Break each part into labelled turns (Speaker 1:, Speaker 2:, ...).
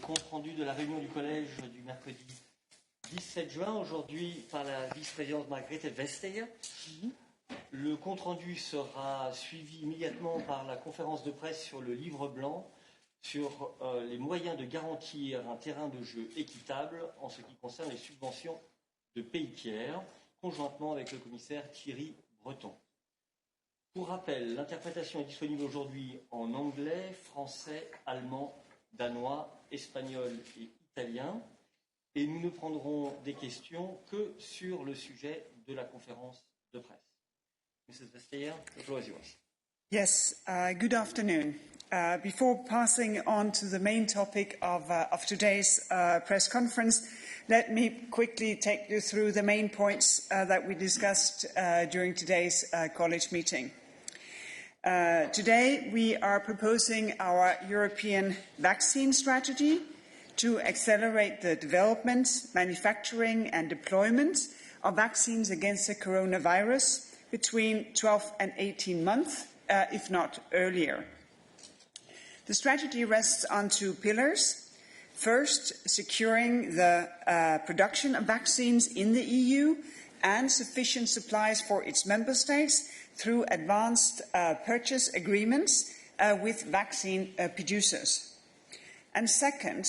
Speaker 1: compte-rendu de la réunion du collège du mercredi 17 juin, aujourd'hui par la vice-présidente Margrethe Vestager. Le compte-rendu sera suivi immédiatement par la conférence de presse sur le livre blanc sur les moyens de garantir un terrain de jeu équitable en ce qui concerne les subventions de pays tiers, conjointement avec le commissaire Thierry Breton. Pour rappel, l'interprétation est disponible aujourd'hui en anglais, français, allemand, danois, espagnol et italien. Et nous ne prendrons des questions que sur le sujet de la conférence de presse. Mrs. Vestager, the floor is yours.
Speaker 2: Yes, good afternoon. Before passing on to the main topic of today's press conference, let me quickly take you through the main points that we discussed during today's college meeting. Today, we are proposing our European vaccine strategy to accelerate the development, manufacturing and deployment of vaccines against the coronavirus between 12 and 18 months, if not earlier. The strategy rests on two pillars. First, securing the production of vaccines in the EU and sufficient supplies for its member states through advanced purchase agreements with vaccine producers. And second,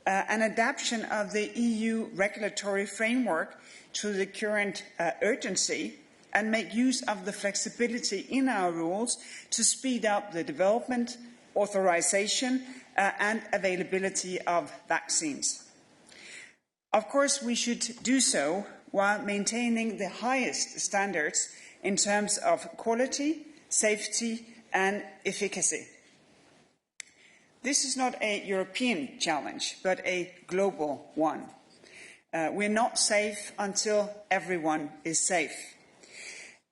Speaker 2: an adaptation of the EU regulatory framework to the current urgency and make use of the flexibility in our rules to speed up the development, authorization and availability of vaccines. Of course, we should do so while maintaining the highest standards in terms of quality, safety and efficacy. This is not a European challenge, but a global one. We're not safe until everyone is safe.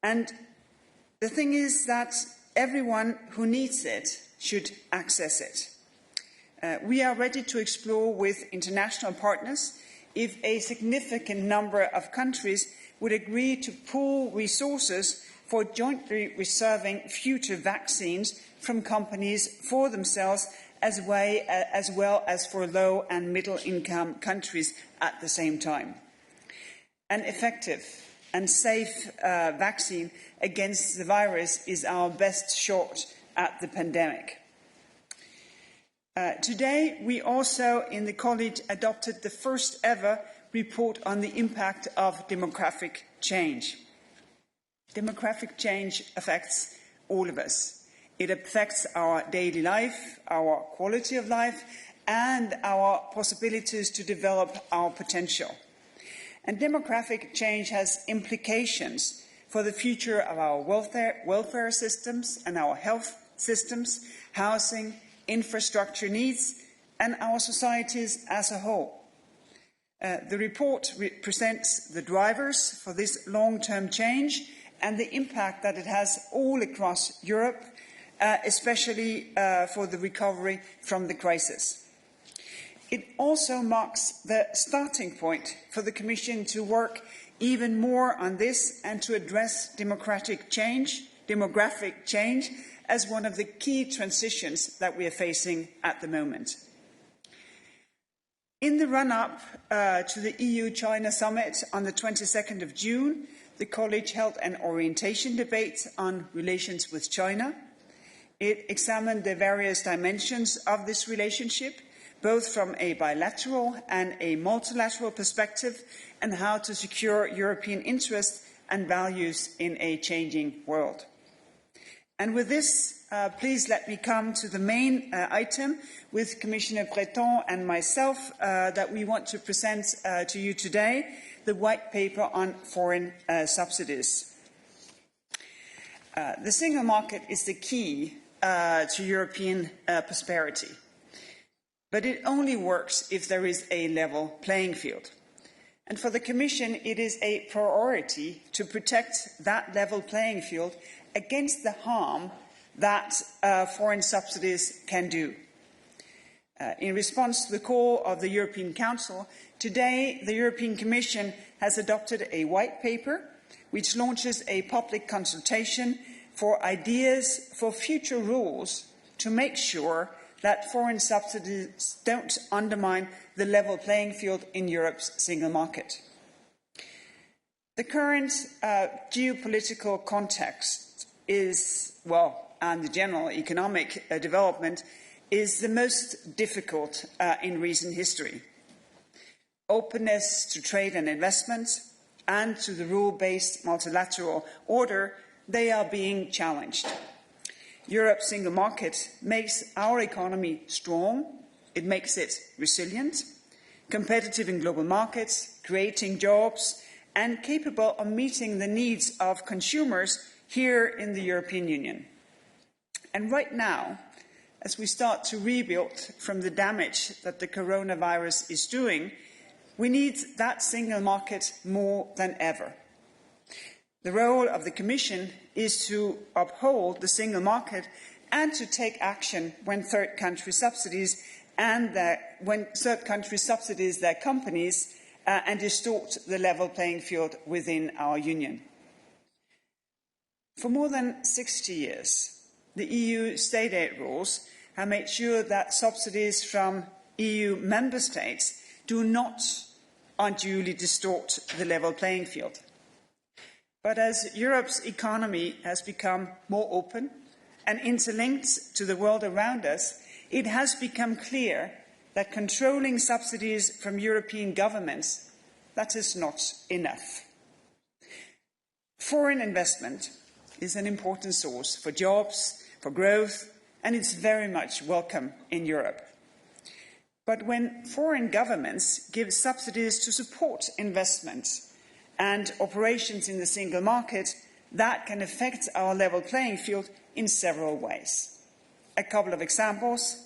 Speaker 2: And the thing is that everyone who needs it should access it. We are ready to explore with international partners if a significant number of countries would agree to pool resources for jointly reserving future vaccines from companies for themselves as well as for low and middle income countries at the same time. An effective and safe vaccine against the virus is our best shot at the pandemic. Today, we also in the College adopted the first ever report on the impact of demographic change. Demographic change affects all of us. It affects our daily life, our quality of life, and our possibilities to develop our potential. And demographic change has implications for the future of our welfare systems and our health systems, housing, infrastructure needs, and our societies as a whole. The report presents the drivers for this long-term change and the impact that it has all across Europe, especially for the recovery from the crisis. It also marks the starting point for the Commission to work even more on this and to address demographic change as one of the key transitions that we are facing at the moment. In the run-up to the EU-China summit on the 22nd of June, the College held an orientation debate on relations with China. It examined the various dimensions of this relationship, both from a bilateral and a multilateral perspective, and how to secure European interests and values in a changing world. And with this, please let me come to the main item with Commissioner Breton and myself that we want to present to you today, the white paper on foreign subsidies. The single market is the key to European prosperity, but it only works if there is a level playing field. And for the Commission, it is a priority to protect that level playing field against the harm that foreign subsidies can do. In response to the call of the European Council, today the European Commission has adopted a white paper which launches a public consultation for ideas for future rules to make sure that foreign subsidies don't undermine the level playing field in Europe's single market. The current geopolitical context is, and the general economic development is the most difficult in recent history. Openness to trade and investment and to the rule-based multilateral order, they are being challenged. Europe's single market makes our economy strong, it makes it resilient, competitive in global markets, creating jobs, and capable of meeting the needs of consumers here in the European Union. And right now, as we start to rebuild from the damage that the coronavirus is doing, we need that single market more than ever. The role of the Commission is to uphold the single market and to take action when third country subsidies their companies and distort the level playing field within our union. For more than 60 years, the EU state aid rules have made sure that subsidies from EU member states do not unduly distort the level playing field. But as Europe's economy has become more open and interlinked to the world around us, it has become clear that controlling subsidies from European governments, that is not enough. Foreign investment is an important source for jobs, for growth, and it's very much welcome in Europe. But when foreign governments give subsidies to support investment and operations in the single market, that can affect our level playing field in several ways. A couple of examples: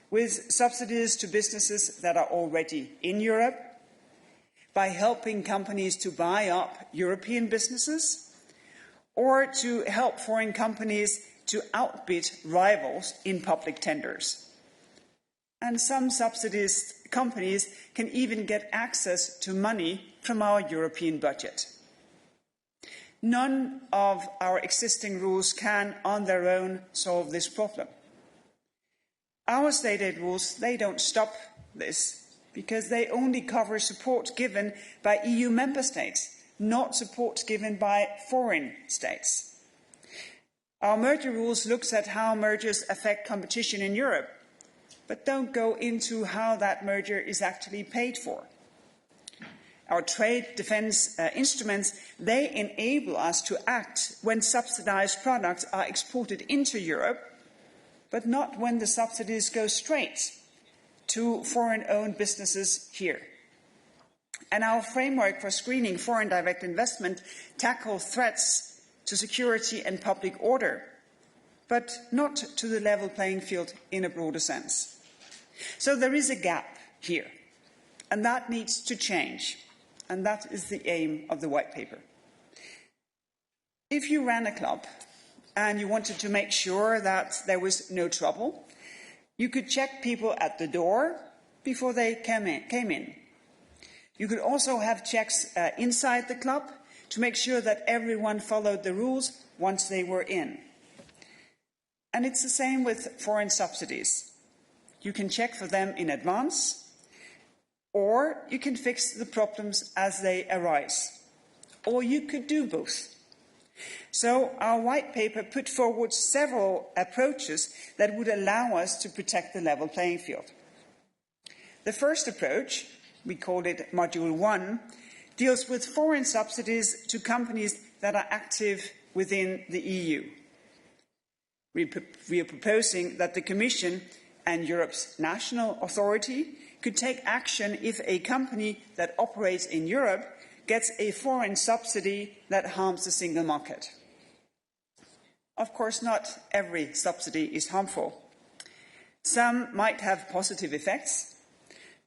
Speaker 2: with subsidies to businesses that are already in Europe, by helping companies to buy up European businesses, or to help foreign companies to outbid rivals in public tenders. And some subsidized companies can even get access to money from our European budget. None of our existing rules can, on their own, solve this problem. Our state aid rules, they don't stop this, because they only cover support given by EU member states, not support given by foreign states. Our merger rules looks at how mergers affect competition in Europe, but don't go into how that merger is actually paid for. Our trade defence instruments, they enable us to act when subsidised products are exported into Europe, but not when the subsidies go straight to foreign-owned businesses here. And our framework for screening foreign direct investment tackles threats to security and public order, but not to the level playing field in a broader sense. So there is a gap here, and that needs to change, and that is the aim of the white paper. If you ran a club and you wanted to make sure that there was no trouble, you could check people at the door before they came in. You could also have checks inside the club to make sure that everyone followed the rules once they were in. And it's the same with foreign subsidies. You can check for them in advance, or you can fix the problems as they arise. Or you could do both. So our white paper put forward several approaches that would allow us to protect the level playing field. The first approach, we called it Module 1, deals with foreign subsidies to companies that are active within the EU. We are proposing that the Commission and Europe's national authority could take action if a company that operates in Europe gets a foreign subsidy that harms the single market. Of course, not every subsidy is harmful. Some might have positive effects.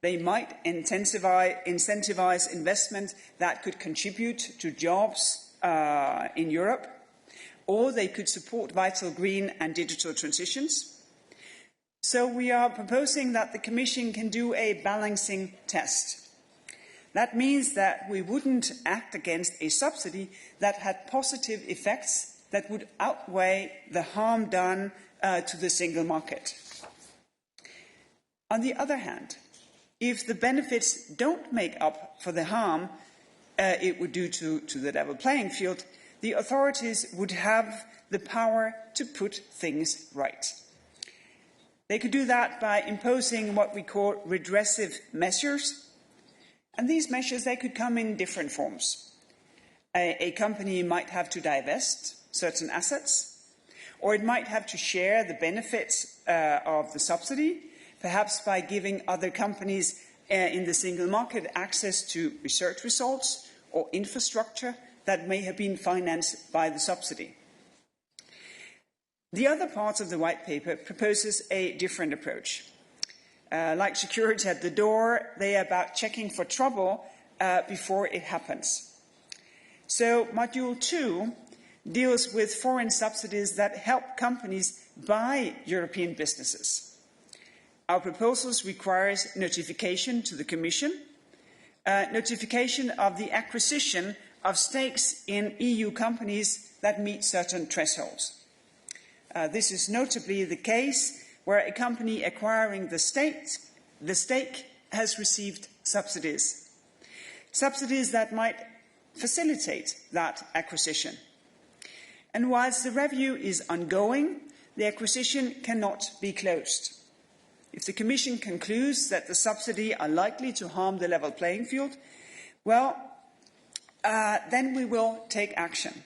Speaker 2: They might incentivize investment that could contribute to jobs in Europe, or they could support vital green and digital transitions. So we are proposing that the Commission can do a balancing test. That means that we wouldn't act against a subsidy that had positive effects that would outweigh the harm done to the single market. On the other hand, if the benefits don't make up for the harm it would do to the level playing field, the authorities would have the power to put things right. They could do that by imposing what we call redressive measures, and these measures, they could come in different forms. A company might have to divest certain assets, or it might have to share the benefits of the subsidy, perhaps by giving other companies in the single market access to research results or infrastructure that may have been financed by the subsidy. The other part of the white paper proposes a different approach. Like security at the door, they are about checking for trouble before it happens. So Module 2 deals with foreign subsidies that help companies buy European businesses. Our proposals requires notification to the Commission, notification of the acquisition of stakes in EU companies that meet certain thresholds. This is notably the case where a company acquiring the stake has received subsidies. Subsidies that might facilitate that acquisition. And whilst the review is ongoing, the acquisition cannot be closed. If the Commission concludes that the subsidies are likely to harm the level playing field, well, then we will take action.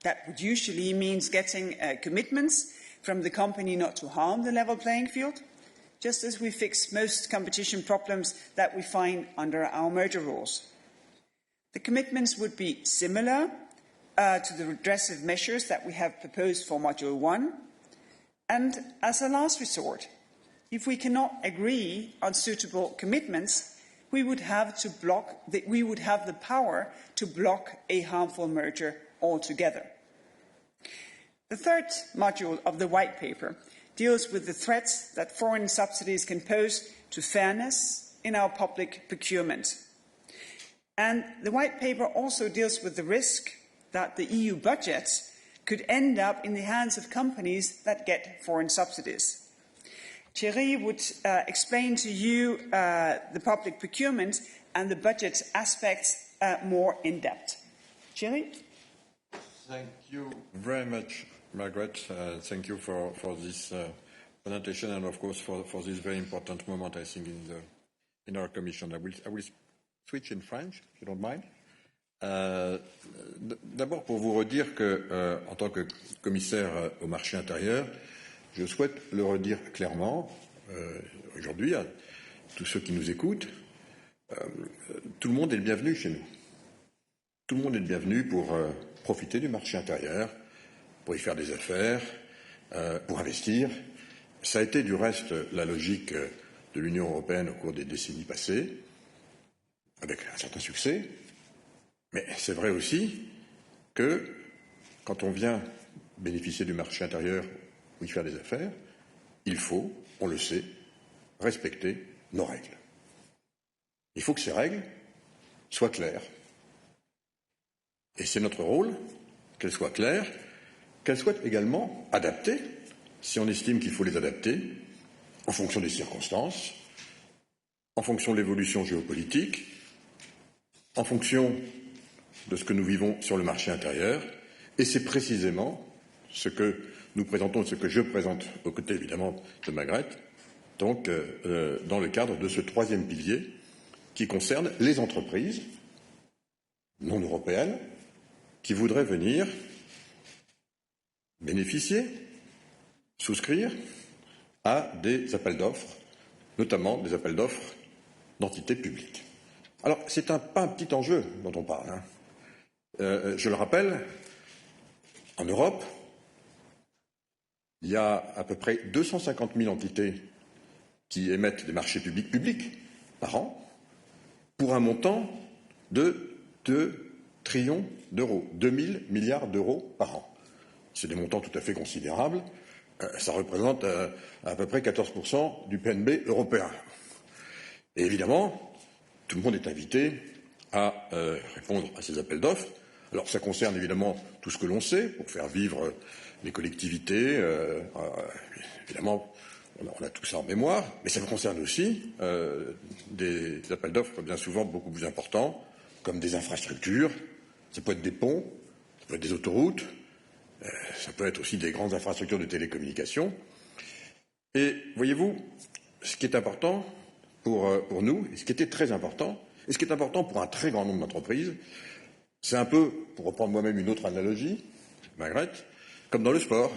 Speaker 2: That would usually mean getting commitments from the company not to harm the level playing field, just as we fix most competition problems that we find under our merger rules. The commitments would be similar to the redressive measures that we have proposed for Module 1. And as a last resort, if we cannot agree on suitable commitments, we would have the power to block a harmful merger altogether. The third module of the white paper deals with the threats that foreign subsidies can pose to fairness in our public procurement. And the white paper also deals with the risk that the EU budget could end up in the hands of companies that get foreign subsidies. Thierry would explain to you the public procurement and the budget aspects more in depth. Thierry?
Speaker 3: Thank you very much, Margrethe. Thank you for this presentation and, of course, for this very important moment, I think, in our commission. I will switch in French, if you don't mind. D'abord, pour vous redire que, en tant que commissaire au marché intérieur, je souhaite le redire clairement aujourd'hui à tous ceux qui nous écoutent. Tout le monde est le bienvenu chez nous. Tout le monde est le bienvenu pour profiter du marché intérieur, pour y faire des affaires, pour investir. Ça a été du reste la logique de l'Union européenne au cours des décennies passées, avec un certain succès. Mais c'est vrai aussi que quand on vient bénéficier du marché intérieur ou y faire des affaires, il faut, on le sait, respecter nos règles. Il faut que ces règles soient claires. Et c'est notre rôle qu'elles soient claires, qu'elles soient également adaptées, si on estime qu'il faut les adapter, en fonction des circonstances, en fonction de l'évolution géopolitique, en fonction de ce que nous vivons sur le marché intérieur. Et c'est précisément ce que nous présentons, ce que je présente aux côtés évidemment de Margrethe, donc dans le cadre de ce troisième pilier qui concerne les entreprises non européennes qui voudraient venir bénéficier, souscrire à des appels d'offres, notamment des appels d'offres d'entités publiques. Alors, c'est pas un petit enjeu dont on parle. Hein. Je le rappelle, en Europe, il y a à peu près 250 000 entités qui émettent des marchés publics par an, pour un montant de 2 trillions d'euros, 2 000 milliards d'euros par an. C'est des montants tout à fait considérables. Ça représente à peu près 14% du PNB européen. Et évidemment, tout le monde est invité à répondre à ces appels d'offres. Alors, ça concerne évidemment tout ce que l'on sait pour faire vivre les collectivités. Évidemment, on a tout ça en mémoire, mais ça concerne aussi des appels d'offres bien souvent beaucoup plus importants, comme des infrastructures, ça peut être des ponts, ça peut être des autoroutes, ça peut être aussi des grandes infrastructures de télécommunications. Et voyez-vous, ce qui est important pour nous, et ce qui était très important, et ce qui est important pour un très grand nombre d'entreprises, c'est un peu, pour reprendre moi-même une autre analogie, Margrethe, comme dans le sport.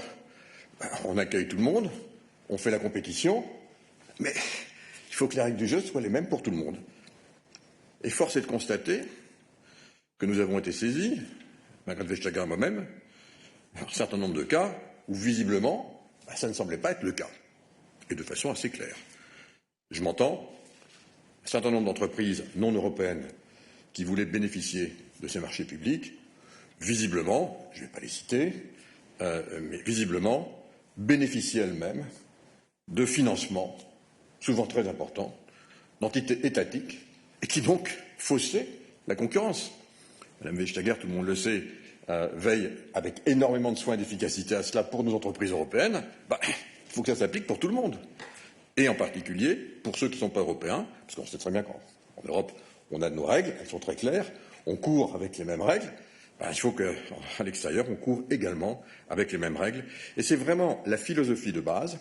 Speaker 3: On accueille tout le monde, on fait la compétition, mais il faut que les règles du jeu soient les mêmes pour tout le monde. Et force est de constater que nous avons été saisis, Margrethe Vestager et moi-même, un certain nombre de cas où visiblement, ça ne semblait pas être le cas, et de façon assez claire. Je m'entends, un certain nombre d'entreprises non européennes qui voulaient bénéficier de ces marchés publics, visiblement, je ne vais pas les citer, mais visiblement, bénéficiaient elles-mêmes de financements, souvent très importants, d'entités étatiques, et qui donc faussaient la concurrence. Madame Vestager, tout le monde le sait, veille avec énormément de soin et d'efficacité à cela pour nos entreprises européennes. Il faut que ça s'applique pour tout le monde. Et en particulier pour ceux qui ne sont pas européens, parce qu'on sait très bien qu'en Europe, on a nos règles, elles sont très claires, on court avec les mêmes règles, il faut qu'à l'extérieur, on court également avec les mêmes règles. Et c'est vraiment la philosophie de base,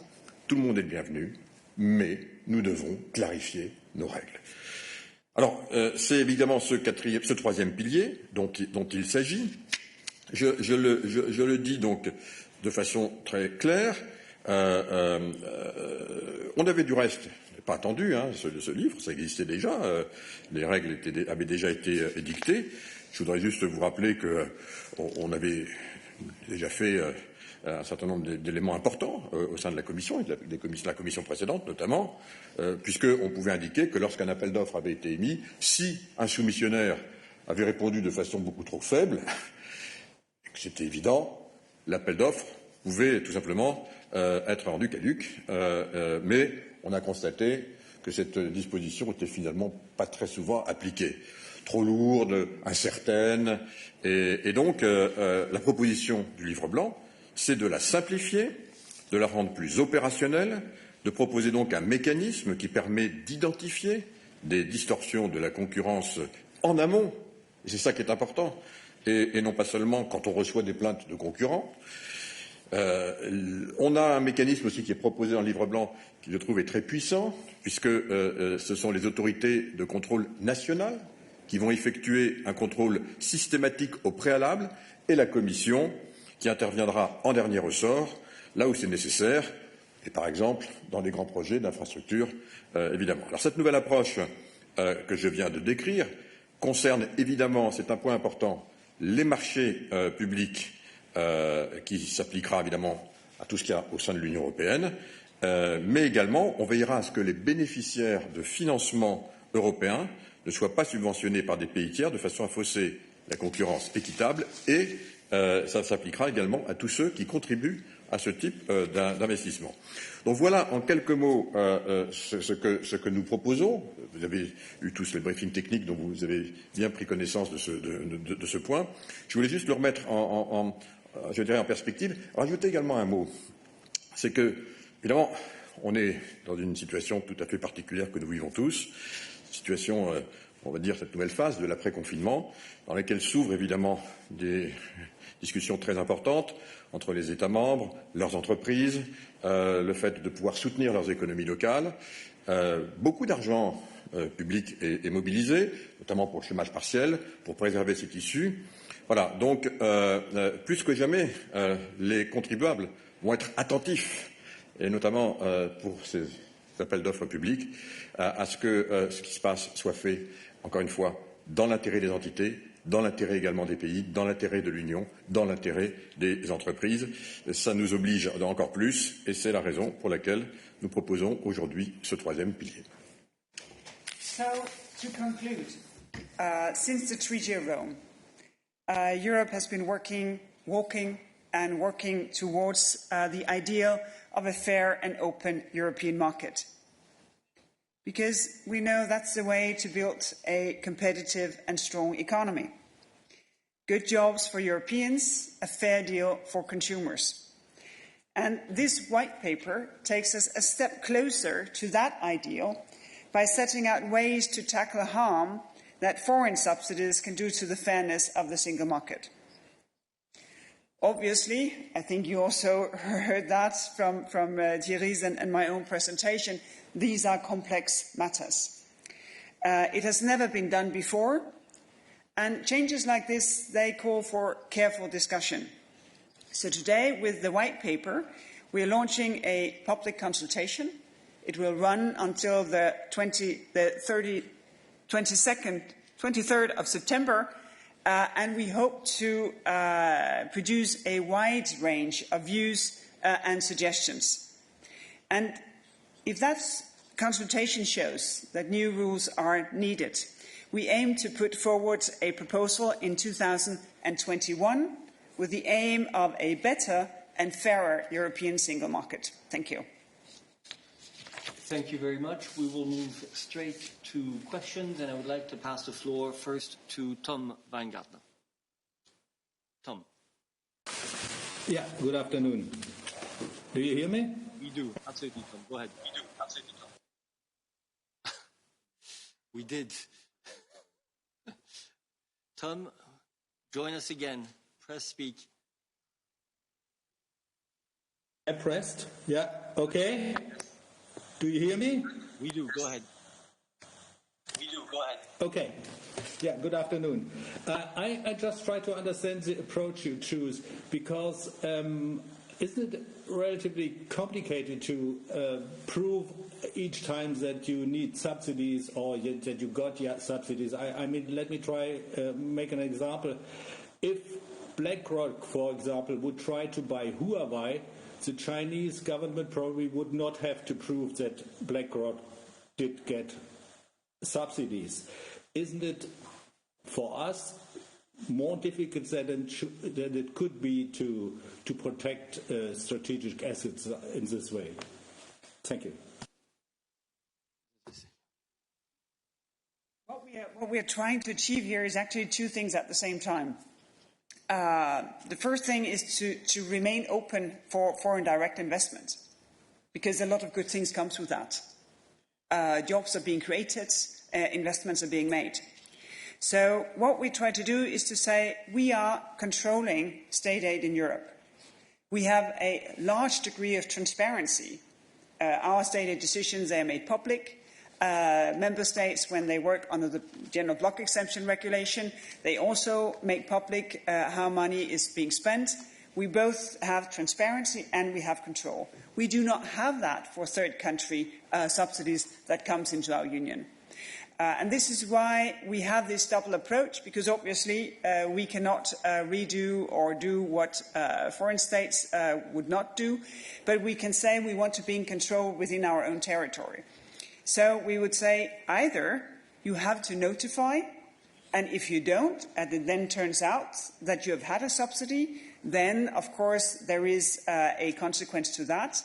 Speaker 3: tout le monde est le bienvenu, mais nous devons clarifier nos règles. Alors, c'est évidemment ce troisième pilier dont il s'agit. Je le dis donc de façon très claire. On avait du reste pas attendu ce livre, ça existait déjà, les règles avaient déjà été édictées. Je voudrais juste vous rappeler qu'on avait déjà fait un certain nombre d'éléments importants au sein de la Commission, et de la Commission précédente notamment, puisqu'on pouvait indiquer que lorsqu'un appel d'offres avait été émis, si un soumissionnaire avait répondu de façon beaucoup trop faible, que c'était évident, l'appel d'offres pouvait tout simplement être rendu caduc, mais on a constaté que cette disposition était finalement pas très souvent appliquée. Trop lourde, incertaine, et donc la proposition du livre blanc, c'est de la simplifier, de la rendre plus opérationnelle, de proposer donc un mécanisme qui permet d'identifier des distorsions de la concurrence en amont, et c'est ça qui est important, et non pas seulement quand on reçoit des plaintes de concurrents. On a un mécanisme aussi qui est proposé dans le livre blanc qui, je trouve, est très puissant, puisque ce sont les autorités de contrôle nationales qui vont effectuer un contrôle systématique au préalable, et la Commission qui interviendra en dernier ressort, là où c'est nécessaire, et par exemple dans les grands projets d'infrastructure, évidemment. Alors cette nouvelle approche que je viens de décrire concerne évidemment, c'est un point important, les marchés publics qui s'appliquera évidemment à tout ce qu'il y a au sein de l'Union européenne, mais également on veillera à ce que les bénéficiaires de financement européens ne soient pas subventionnés par des pays tiers de façon à fausser la concurrence équitable, et ça s'appliquera également à tous ceux qui contribuent à ce type d'investissement. Donc voilà en quelques mots ce que nous proposons. Vous avez eu tous les briefings techniques, donc vous avez bien pris connaissance de ce point. Je voulais juste le remettre je dirais en perspective. Rajouter également un mot, c'est que, évidemment, on est dans une situation tout à fait particulière que nous vivons tous, situation, on va dire, cette nouvelle phase de l'après-confinement, dans laquelle s'ouvrent évidemment des discussions très importantes entre les États membres, leurs entreprises, le fait de pouvoir soutenir leurs économies locales. Beaucoup d'argent public est mobilisé, notamment pour le chômage partiel, pour préserver ces tissus. Voilà, donc plus que jamais, les contribuables vont être attentifs, et notamment pour ces appels d'offres publics, à ce que ce qui se passe soit fait, encore une fois, dans l'intérêt des entités, dans l'intérêt également des pays, dans l'intérêt de l'Union, dans l'intérêt des entreprises. Ça nous oblige encore plus, et c'est la raison pour laquelle nous proposons aujourd'hui ce troisième pilier.
Speaker 2: So, to conclude, since the Treaty of Rome, Europe has been working towards the ideal of a fair and open European market. Because we know that's the way to build a competitive and strong economy. Good jobs for Europeans, a fair deal for consumers. And this white paper takes us a step closer to that ideal by setting out ways to tackle harm that foreign subsidies can do to the fairness of the single market. Obviously, I think you also heard that from Thierry's and my own presentation, these are complex matters. It has never been done before, and changes like this, they call for careful discussion. So today, with the white paper, we are launching a public consultation. It will run until the 23rd of September, and we hope to produce a wide range of views and suggestions. And if that consultation shows that new rules are needed, we aim to put forward a proposal in 2021 with the aim of a better and fairer European single market. Thank you.
Speaker 1: Thank you very much. We will move straight to questions, and I would like to pass the floor first to Tom Weingartner. Tom.
Speaker 4: Yeah, good afternoon. Do you hear me?
Speaker 1: We do. Absolutely, Tom. Go ahead. We do. Absolutely, Tom. We did. Tom, join us again. Press speak.
Speaker 4: I pressed. Yeah, okay. Do you hear me?
Speaker 1: We do. Go ahead. We do. Go ahead.
Speaker 4: Okay. Yeah, good afternoon. I just try to understand the approach you choose, because isn't it relatively complicated to prove each time that you need subsidies or that you got subsidies? I mean, let me try make an example. If BlackRock, for example, would try to buy Huawei, the Chinese government probably would not have to prove that BlackRock did get subsidies. Isn't it, for us, more difficult than it could be to protect strategic assets in this way? Thank you.
Speaker 2: What we are trying to achieve here is actually two things at the same time. The first thing is to remain open for foreign direct investment, because a lot of good things come through that. Jobs are being created, investments are being made. So what we try to do is to say we are controlling state aid in Europe. We have a large degree of transparency. Our state aid decisions, they are made public. Member states, when they work under the general bloc exemption regulation, they also make public how money is being spent. We both have transparency and we have control. We do not have that for third country subsidies that comes into our union. And this is why we have this double approach, because obviously we cannot redo or do what foreign states would not do, but we can say we want to be in control within our own territory. So we would say either you have to notify, and if you don't, and it then turns out that you have had a subsidy, then of course there is a consequence to that.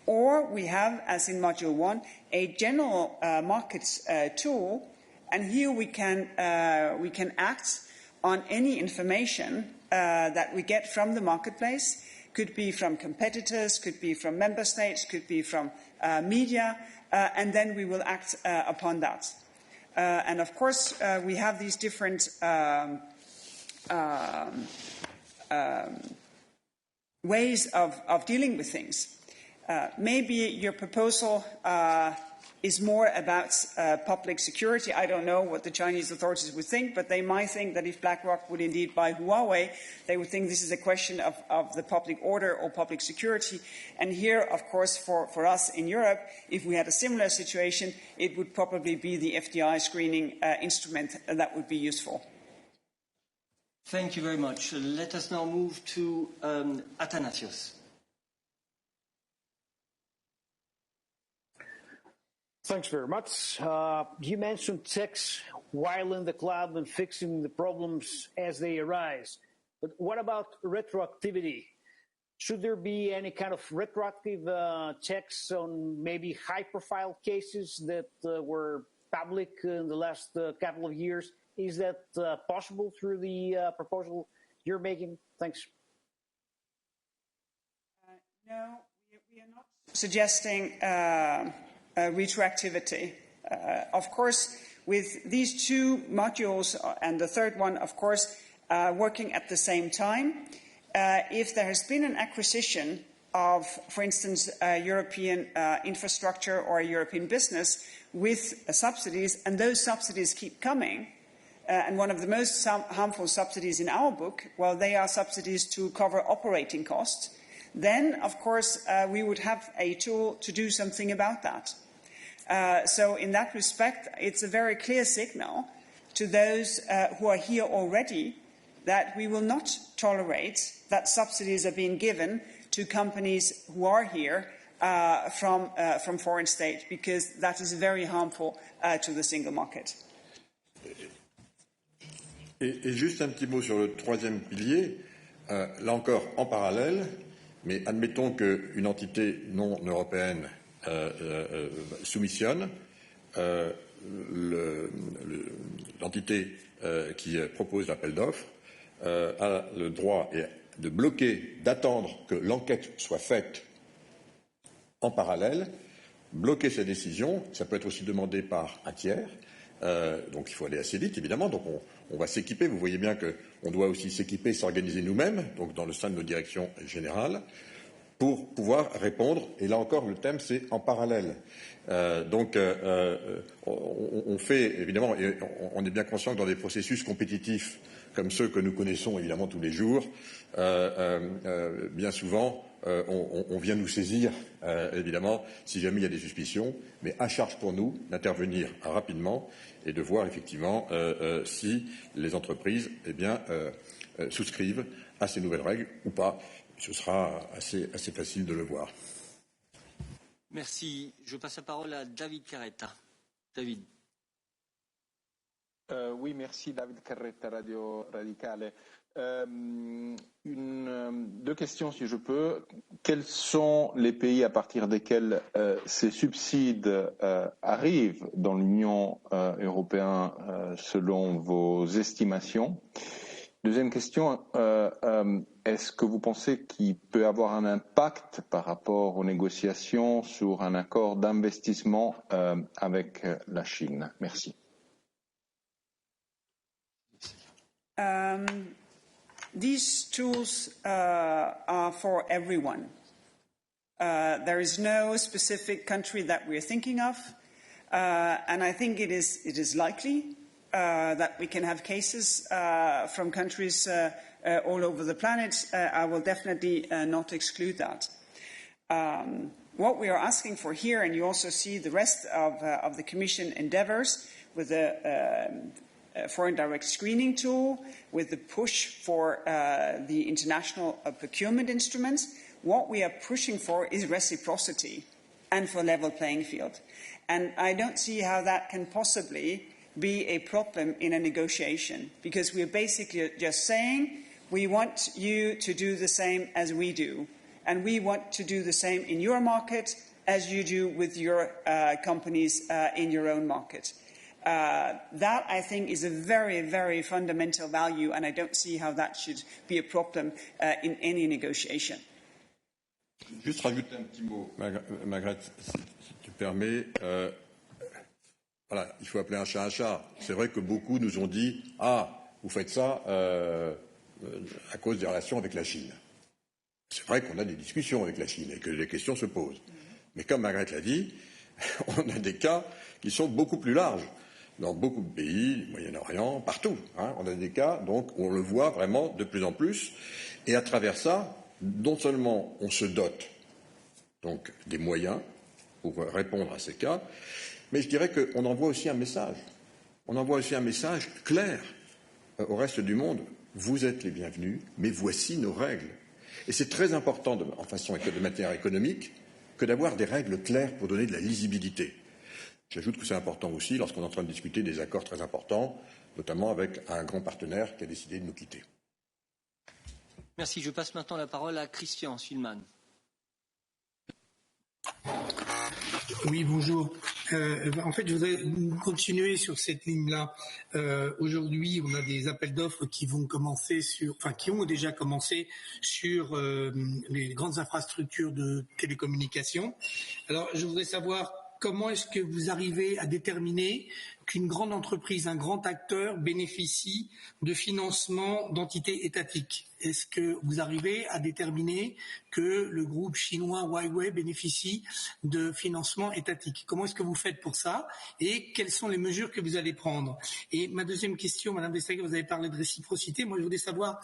Speaker 2: Or we have, as in Module 1, a general markets tool, and here we can act on any information that we get from the marketplace. Could be from competitors, could be from member states, could be from media, and then we will act upon that. And of course, we have these different ways of dealing with things. Maybe your proposal is more about public security. I don't know what the Chinese authorities would think, but they might think that if BlackRock would indeed buy Huawei, they would think this is a question of the public order or public security. And here, of course, for us in Europe, if we had a similar situation, it would probably be the FDI screening instrument that would be useful.
Speaker 1: Thank you very much. Let us now move to Athanasios.
Speaker 5: Thanks very much. You mentioned checks while in the club and fixing the problems as they arise. But what about retroactivity? Should there be any kind of retroactive checks on maybe high-profile cases that were public in the last couple of years? Is that possible through the proposal you're making? Thanks.
Speaker 2: No, we are not suggesting retroactivity. Of course, with these two modules and the third one, of course, working at the same time, if there has been an acquisition of, for instance, a European infrastructure or a European business with subsidies, and those subsidies keep coming, and one of the most harmful subsidies in our book, well, they are subsidies to cover operating costs, then, of course, we would have a tool to do something about that. So in that respect, it's a very clear signal to those who are here already that we will not tolerate that subsidies are being given to companies who are here from foreign states, because that is very harmful to the single market.
Speaker 3: Et juste un petit mot sur le troisième pilier, là encore en parallèle, mais admettons qu'une entité non européenne soumissionne, l'entité qui propose l'appel d'offres a le droit de bloquer, d'attendre que l'enquête soit faite en parallèle, bloquer sa décision. Ça peut être aussi demandé par un tiers, donc il faut aller assez vite évidemment, donc on va s'équiper. Vous voyez bien qu'on doit aussi s'équiper et s'organiser nous-mêmes, donc dans le sein de nos directions générales, pour pouvoir répondre. Et là encore, le thème, c'est en parallèle. On fait, évidemment, et on est bien conscient que dans des processus compétitifs comme ceux que nous connaissons, évidemment, tous les jours, bien souvent, on vient nous saisir, évidemment, si jamais il y a des suspicions, mais à charge pour nous d'intervenir rapidement et de voir, effectivement, si les entreprises, souscrivent à ces nouvelles règles ou pas. Ce sera assez facile de le voir.
Speaker 1: Merci. Je passe la parole à David Carretta. David.
Speaker 6: Oui, merci. David Carretta, Radio Radicale. Deux questions, si je peux. Quels sont les pays à partir desquels ces subsides arrivent dans l'Union européenne selon vos estimations? Deuxième question, est-ce que vous pensez qu'il peut avoir un impact par rapport aux négociations sur un accord d'investissement avec la Chine? Merci.
Speaker 2: These tools are for everyone. There is no specific country that we're thinking of, and I think it is likely that we can have cases from countries all over the planet. I will definitely not exclude that. What we are asking for here, and you also see the rest of the Commission endeavours with the foreign direct screening tool, with the push for the international procurement instruments, what we are pushing for is reciprocity and for level playing field. And I don't see how that can possibly be a problem in a negotiation, because we're basically just saying we want you to do the same as we do, and we want to do the same in your market as you do with your companies in your own market. That, I think, is a very, very fundamental value, and I don't see how that should be a problem in any negotiation.
Speaker 3: Juste rajouter un petit mot, Margrethe, si tu permets. Voilà, il faut appeler un chat un chat. C'est vrai que beaucoup nous ont dit « Ah, vous faites ça à cause des relations avec la Chine ». C'est vrai qu'on a des discussions avec la Chine et que les questions se posent. Mais comme Margrethe l'a dit, on a des cas qui sont beaucoup plus larges. Dans beaucoup de pays, Moyen-Orient, partout. On a des cas, donc on le voit vraiment de plus en plus. Et à travers ça, non seulement on se dote donc des moyens pour répondre à ces cas, mais je dirais qu'on envoie aussi un message. On envoie aussi un message clair au reste du monde. Vous êtes les bienvenus, mais voici nos règles. Et c'est très important en façon de matière économique que d'avoir des règles claires pour donner de la lisibilité. J'ajoute que c'est important aussi lorsqu'on est en train de discuter des accords très importants, notamment avec un grand partenaire qui a décidé de nous quitter.
Speaker 1: Merci. Je passe maintenant la parole à Christian Schillmann.
Speaker 7: Oui, bonjour. En fait, je voudrais continuer sur cette ligne-là. Aujourd'hui, on a des appels d'offres qui vont commencer qui ont déjà commencé sur les grandes infrastructures de télécommunications. Alors, je voudrais savoir comment est-ce que vous arrivez à déterminer qu'une grande entreprise, un grand acteur bénéficie de financement d'entités étatiques? Est-ce que vous arrivez à déterminer que le groupe chinois Huawei bénéficie de financement étatique? Comment est-ce que vous faites pour ça? Et quelles sont les mesures que vous allez prendre? Et ma deuxième question, Madame Vestager, vous avez parlé de réciprocité. Moi, je voudrais savoir,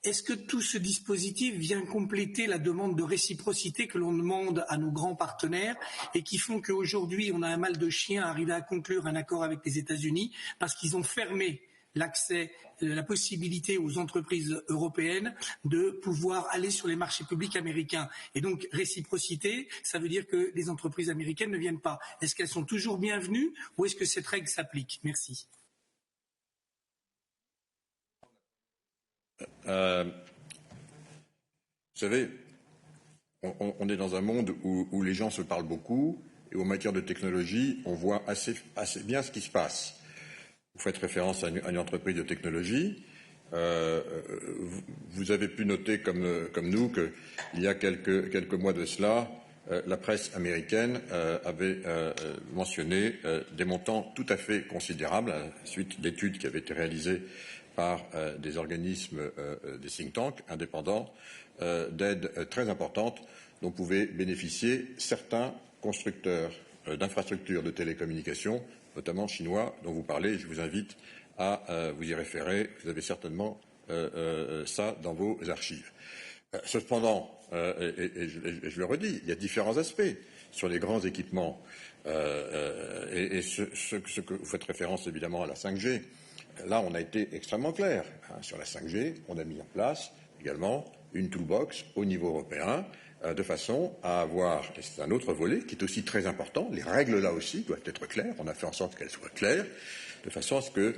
Speaker 7: est-ce que tout ce dispositif vient compléter la demande de réciprocité que l'on demande à nos grands partenaires et qui font qu'aujourd'hui, on a un mal de chien à arriver à conclure un accord avec les États-Unis parce qu'ils ont fermé l'accès, la possibilité aux entreprises européennes de pouvoir aller sur les marchés publics américains. Et donc, réciprocité, ça veut dire que les entreprises américaines ne viennent pas. Est-ce qu'elles sont toujours bienvenues ou est-ce que cette règle s'applique? Merci.
Speaker 3: Vous savez, on est dans un monde où les gens se parlent beaucoup et en matière de technologie, on voit assez bien ce qui se passe. Vous faites référence à une entreprise de technologie. Vous avez pu noter, comme nous, qu'il y a quelques mois de cela, la presse américaine avait mentionné des montants tout à fait considérables, à la suite d'études qui avaient été réalisées par des organismes, des think tanks indépendants, d'aides très importantes dont pouvaient bénéficier certains constructeurs d'infrastructures de télécommunications, notamment chinois, dont vous parlez. Je vous invite à vous y référer. Vous avez certainement ça dans vos archives. Cependant, et je le redis, il y a différents aspects sur les grands équipements. Ce que vous faites référence évidemment à la 5G. Là, on a été extrêmement clair. Sur la 5G, on a mis en place également une toolbox au niveau européen, de façon à avoir, et c'est un autre volet qui est aussi très important, les règles là aussi doivent être claires, on a fait en sorte qu'elles soient claires, de façon à ce que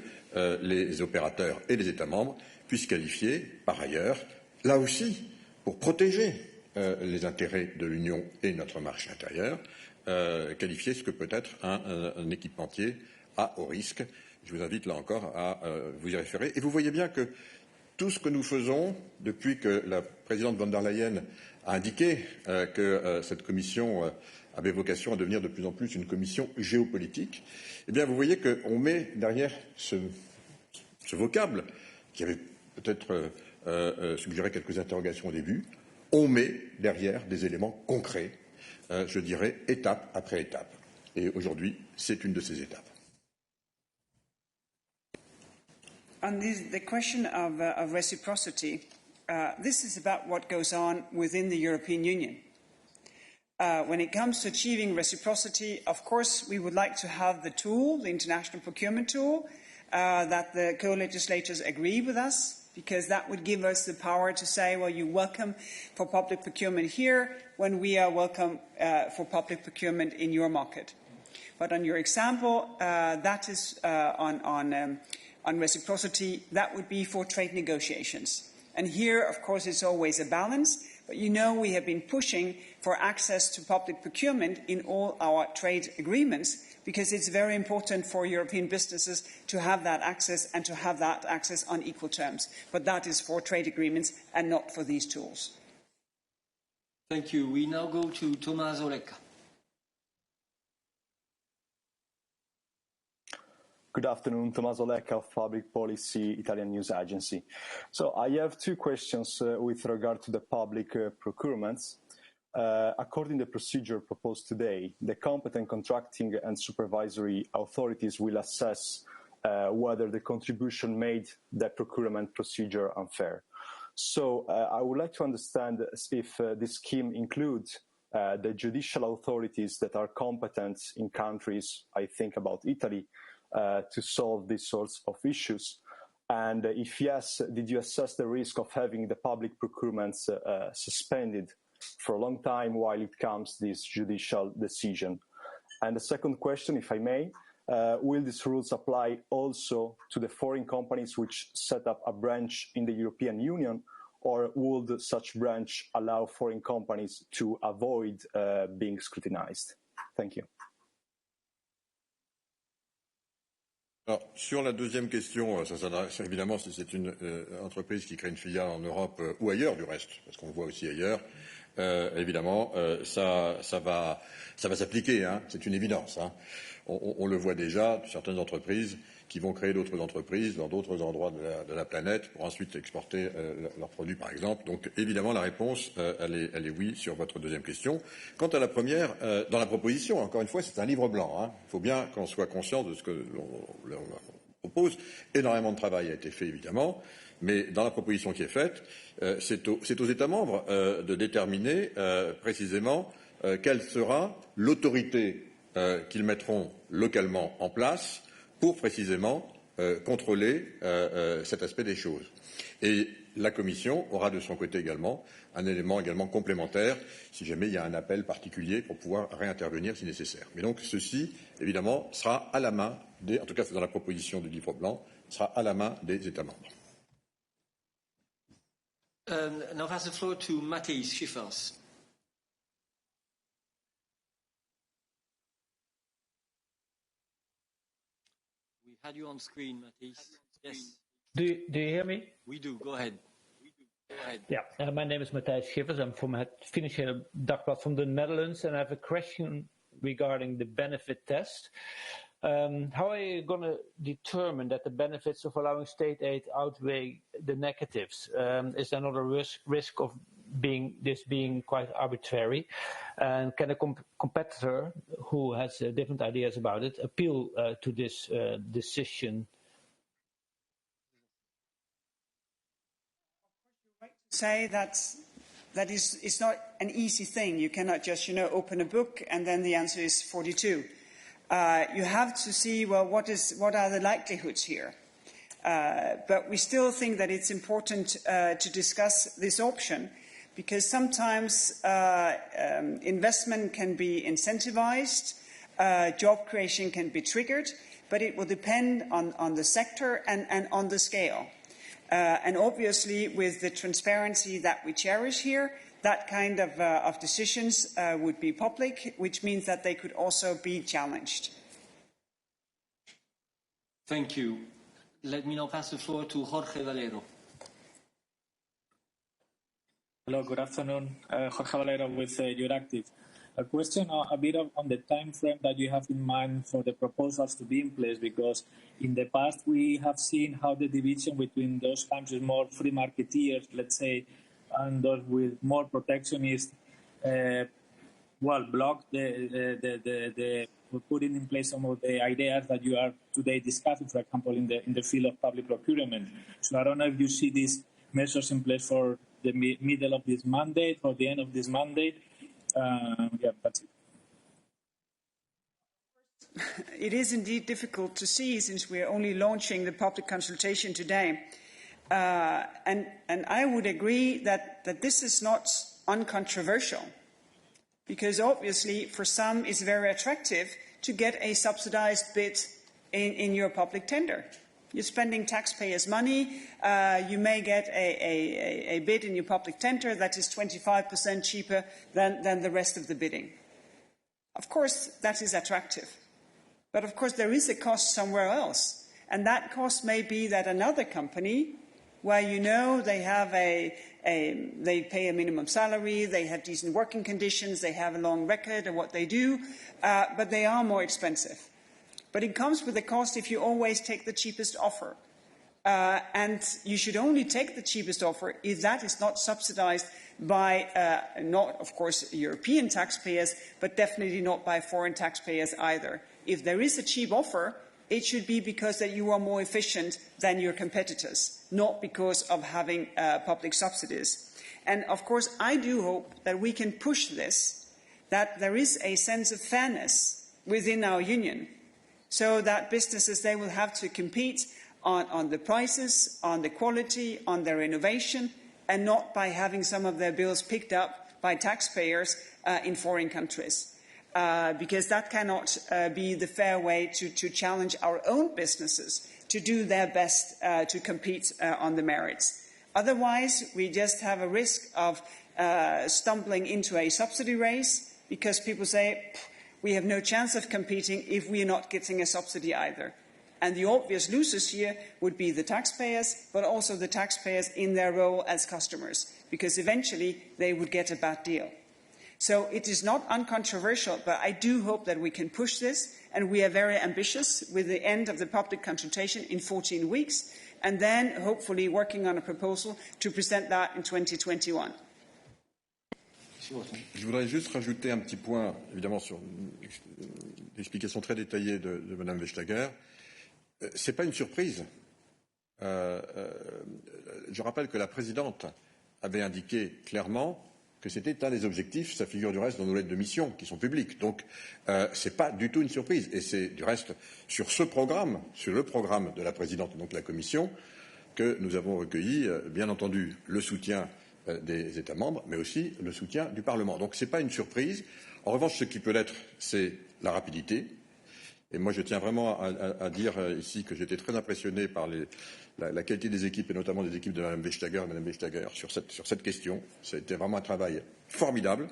Speaker 3: les opérateurs et les États membres puissent qualifier, par ailleurs, là aussi, pour protéger les intérêts de l'Union et notre marché intérieur, qualifier ce que peut être un équipementier à haut risque. Je vous invite là encore à vous y référer. Et vous voyez bien que tout ce que nous faisons, depuis que la présidente von der Leyen a indiqué que cette commission avait vocation à devenir de plus en plus une commission géopolitique, eh bien vous voyez qu'on met derrière ce vocable, qui avait peut-être suggéré quelques interrogations au début, on met derrière des éléments concrets, je dirais, étape après étape. Et aujourd'hui, c'est une de ces étapes.
Speaker 2: On the question of reciprocity, this is about what goes on within the European Union. When it comes to achieving reciprocity, of course, we would like to have the tool, the international procurement tool, that the co-legislators agree with us, because that would give us the power to say, well, you're welcome for public procurement here when we are welcome for public procurement in your market. But on your example, that is on reciprocity, that would be for trade negotiations. And here, of course, it's always a balance. But you know we have been pushing for access to public procurement in all our trade agreements because it's very important for European businesses to have that access and to have that access on equal terms. But that is for trade agreements and not for these tools.
Speaker 1: Thank you. We now go to Tommaso Lecca.
Speaker 8: Good afternoon, Tommaso Lecca of Public Policy Italian News Agency. So I have two questions with regard to the public procurements. According to the procedure proposed today, the competent contracting and supervisory authorities will assess whether the contribution made the procurement procedure unfair. So I would like to understand if this scheme includes the judicial authorities that are competent in countries, I think about Italy, to solve these sorts of issues? And if yes, did you assess the risk of having the public procurements suspended for a long time while it comes to this judicial decision? And the second question, if I may, will these rules apply also to the foreign companies which set up a branch in the European Union, or would such branch allow foreign companies to avoid being scrutinized? Thank you.
Speaker 3: Alors, sur la deuxième question, ça s'adresse évidemment si c'est une entreprise qui crée une filiale en Europe ou ailleurs du reste, parce qu'on le voit aussi ailleurs, évidemment, ça va s'appliquer, hein, c'est une évidence. Hein. On le voit déjà, certaines entreprises qui vont créer d'autres entreprises dans d'autres endroits de la planète pour ensuite exporter leurs produits, par exemple. Donc, évidemment, la réponse, elle est oui sur votre deuxième question. Quant à la première, dans la proposition, encore une fois, c'est un livre blanc. Hein. Il faut bien qu'on soit conscient de ce que l'on propose. Énormément de travail a été fait, évidemment, mais dans la proposition qui est faite, c'est aux États membres de déterminer précisément quelle sera l'autorité qu'ils mettront localement en place pour précisément contrôler cet aspect des choses. Et la Commission aura de son côté également un élément également complémentaire si jamais il y a un appel particulier pour pouvoir réintervenir si nécessaire. Mais donc ceci, évidemment, sera à la main en tout cas c'est dans la proposition du livre blanc, sera à la main des États membres.
Speaker 1: Now pass the floor to Matthijs Schiffers. We had you on screen, Matthijs. Yes.
Speaker 9: Do you hear me?
Speaker 1: We do. Go ahead.
Speaker 9: Yeah, my name is Matthijs Schiffers. I'm from het Financiële Dagblad from the Netherlands, and I have a question regarding the benefit test. How are you going to determine that the benefits of allowing state aid outweigh the negatives? Is there not a risk of being quite arbitrary? And can a competitor who has different ideas about it appeal to this decision?
Speaker 2: Say that it's not an easy thing. You cannot just, open a book and then the answer is 42. You have to see, well, what are the likelihoods here? But we still think that it's important to discuss this option because sometimes investment can be incentivized, job creation can be triggered, but it will depend on the sector and on the scale. And obviously, with the transparency that we cherish here, that kind of decisions would be public, which means that they could also be challenged.
Speaker 1: Thank you. Let me now pass the floor to Jorge Valero.
Speaker 10: Hello, good afternoon. Jorge Valero with Euractiv. A question a bit on the time frame that you have in mind for the proposals to be in place, because in the past we have seen how the division between those countries more free marketeers, let's say, and those with more protectionist, blocked the putting in place some of the ideas that you are today discussing, for example, in the field of public procurement. So I don't know if you see these measures in place for the middle of this mandate or the end of this mandate. That's it.
Speaker 2: It is indeed difficult to see since we are only launching the public consultation today. And I would agree that this is not uncontroversial, because obviously for some it's very attractive to get a subsidized bid in your public tender. You're spending taxpayers' money. You may get a bid in your public tender that is 25% cheaper than the rest of the bidding. Of course, that is attractive. But of course, there is a cost somewhere else. And that cost may be that another company, where they have they pay a minimum salary, they have decent working conditions, they have a long record of what they do, but they are more expensive. But it comes with a cost if you always take the cheapest offer. And you should only take the cheapest offer if that is not subsidized by, not, of course, European taxpayers, but definitely not by foreign taxpayers either. If there is a cheap offer, it should be because that you are more efficient than your competitors, not because of having public subsidies. And, of course, I do hope that we can push this, that there is a sense of fairness within our union, so that businesses, they will have to compete on the prices, on the quality, on their innovation, and not by having some of their bills picked up by taxpayers in foreign countries. Because that cannot be the fair way to challenge our own businesses to do their best to compete on the merits. Otherwise, we just have a risk of stumbling into a subsidy race because people say, we have no chance of competing if we are not getting a subsidy either. And the obvious losers here would be the taxpayers, but also the taxpayers in their role as customers, because eventually they would get a bad deal. So it is not uncontroversial, but I do hope that we can push this, and we are very ambitious with the end of the public consultation in 14 weeks, and then hopefully working on a proposal to present that in 2021.
Speaker 3: Je voudrais juste rajouter un petit point, évidemment, sur l'explication très détaillée de Mme Vestager. Ce n'est pas une surprise. Je rappelle que la présidente avait indiqué clairement que c'était un des objectifs, ça figure du reste dans nos lettres de mission qui sont publiques. Donc, ce n'est pas du tout une surprise. Et c'est du reste sur ce programme, sur le programme de la présidente, donc la Commission, que nous avons recueilli, bien entendu, le soutien des États membres, mais aussi le soutien du Parlement. Donc ce n'est pas une surprise. En revanche, ce qui peut l'être, c'est la rapidité. Et moi, je tiens vraiment à dire ici que j'étais très impressionné par la qualité des équipes, et notamment des équipes de Mme Vestager sur cette question. Ça a été vraiment un travail formidable,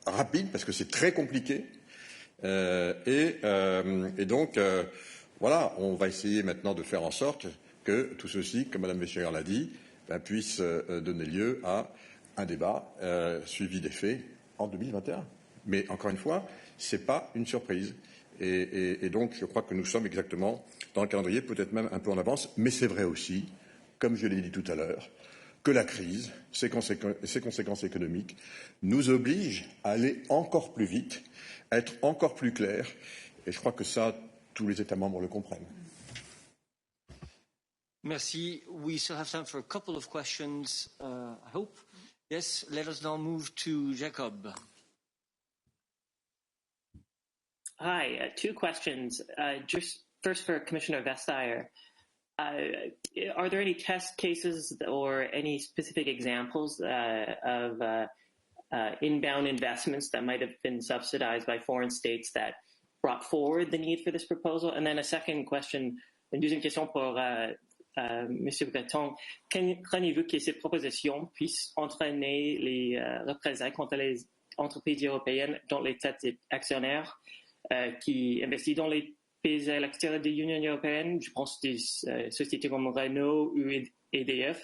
Speaker 3: rapide, parce que c'est très compliqué. Et donc, voilà, on va essayer maintenant de faire en sorte que tout ceci, comme Mme Vestager l'a dit, puisse donner lieu à un débat suivi des faits en 2021. Mais encore une fois, ce n'est pas une surprise. Et donc, je crois que nous sommes exactement dans le calendrier, peut-être même un peu en avance. Mais c'est vrai aussi, comme je l'ai dit tout à l'heure, que la crise, ses conséquences économiques, nous obligent à aller encore plus vite, à être encore plus clairs. Et je crois que ça, tous les États membres le comprennent.
Speaker 1: Merci. We still have time for a couple of questions, I hope. Yes, let us now move to Jacob.
Speaker 11: Hi, two questions. Just first for Commissioner Vestager. Are there any test cases or any specific examples of inbound investments that might have been subsidized by foreign states that brought forward the need for this proposal? And then a second question, une deuxième question pour Monsieur Breton. Craignez-vous que ces propositions puissent entraîner les représailles contre les entreprises européennes dont l'État est actionnaire qui investit dans les pays à l'extérieur de l'Union européenne? Je pense des sociétés comme Renault ou EDF.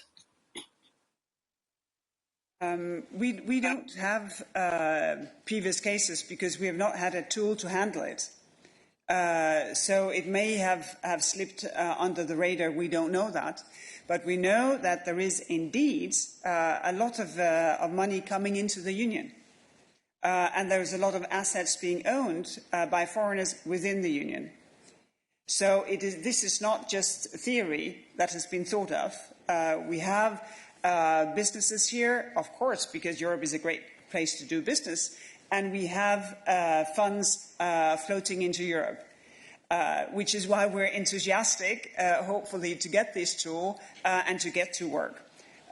Speaker 2: We don't have previous cases because we have not had a tool to handle it. So it may have slipped under the radar. We don't know that. But we know that there is indeed a lot of money coming into the Union. And there is a lot of assets being owned by foreigners within the Union. So this is not just theory that has been thought of. We have businesses here, of course, because Europe is a great place to do business, and we have funds floating into Europe, which is why we're enthusiastic, hopefully, to get this tool and to get to work.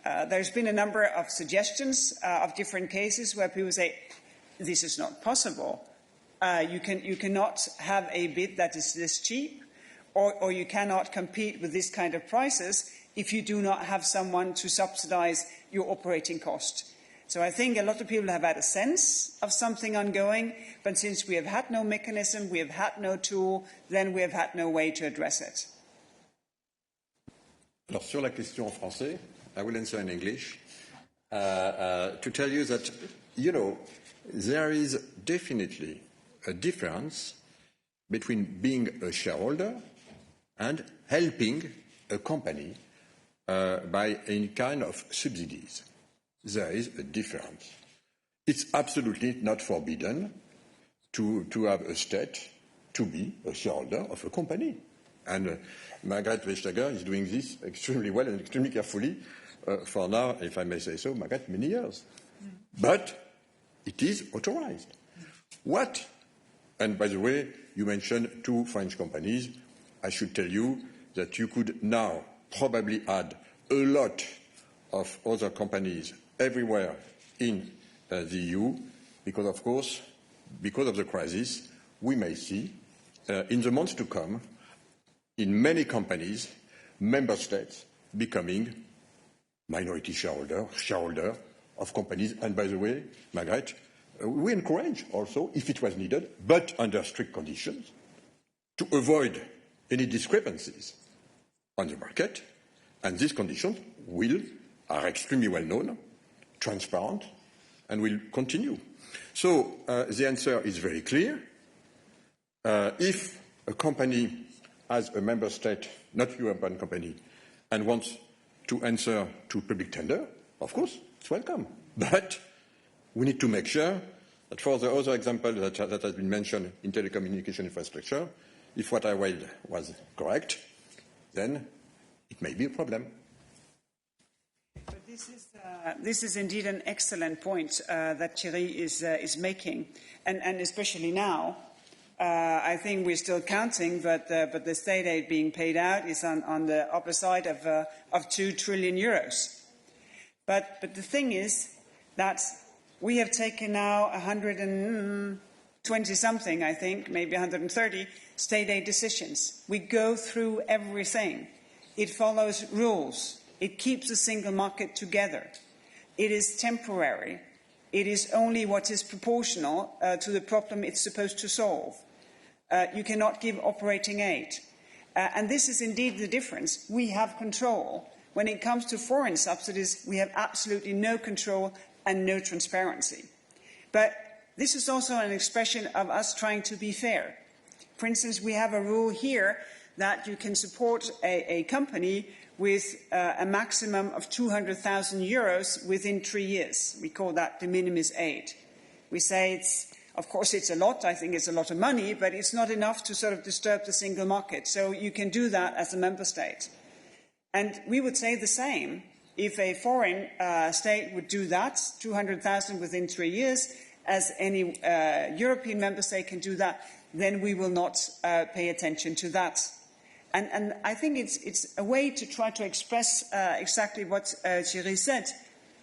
Speaker 2: There's been a number of suggestions of different cases where people say, this is not possible. You cannot have a bid that is this cheap, or you cannot compete with this kind of prices if you do not have someone to subsidize your operating cost. So I think a lot of people have had a sense of something ongoing, but since we have had no mechanism, we have had no tool, then we have had no way to address it.
Speaker 3: Alors, sur la question en français, I will answer in English, to tell you that, you know, there is definitely a difference between being a shareholder and helping a company by any kind of subsidies. There is a difference. It's absolutely not forbidden to have a state to be a shareholder of a company. And Margrethe Vestager is doing this extremely well and extremely carefully for now, if I may say so, Margrethe, many years. But it is authorized. What? And by the way, you mentioned two French companies. I should tell you that you could now probably add a lot of other companies everywhere in the EU, because, of course, because of the crisis, we may see in the months to come, in many companies, member states becoming minority shareholder of companies. And by the way, Margrethe, we encourage also, if it was needed, but under strict conditions, to avoid any discrepancies on the market, and these conditions are extremely well known, transparent, and will continue. So the answer is very clear. If a company has a member state, not European company, and wants to answer to public tender, of course, it's welcome. But we need to make sure that for the other example that has been mentioned in telecommunication infrastructure, if what I read was correct, then it may be a problem.
Speaker 2: But this is indeed an excellent point that Thierry is making, and especially now. I think we're still counting, but the state aid being paid out is on the upper side of 2 trillion euros. But the thing is that we have taken now 120-something, I think, maybe 130 state aid decisions. We go through everything. It follows rules. It keeps the single market together. It is temporary. It is only what is proportional to the problem it's supposed to solve. You cannot give operating aid. And this is indeed the difference. We have control. When it comes to foreign subsidies, we have absolutely no control and no transparency. But this is also an expression of us trying to be fair. For instance, we have a rule here that you can support a company with a maximum of 200,000 euros within 3 years. We call that de minimis aid. We say of course it's a lot, I think it's a lot of money, but it's not enough to sort of disturb the single market. So you can do that as a member state. And we would say the same. If a foreign state would do that, 200,000 within 3 years, as any European member state can do that, then we will not pay attention to that. And I think it's a way to try to express exactly what Thierry said.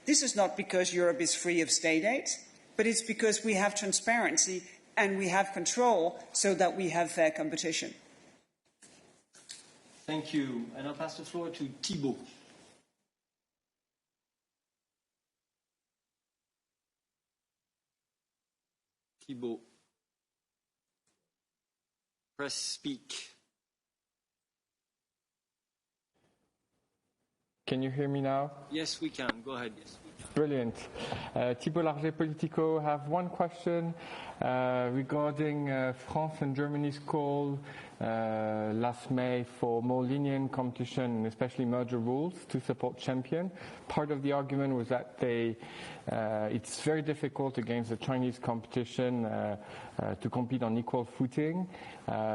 Speaker 2: This is not because Europe is free of state aid, but it's because we have transparency and we have control so that we have fair competition.
Speaker 1: Thank you. And I'll pass the floor to Thibault. Thibault. Press speak.
Speaker 12: Can you hear me now?
Speaker 1: Yes, we can. Go ahead. Yes.
Speaker 12: Brilliant. Thibault Larget, Politico. I have one question regarding France and Germany's call last May for more lenient competition, especially merger rules, to support Champion. Part of the argument was that it's very difficult against the Chinese competition to compete on equal footing,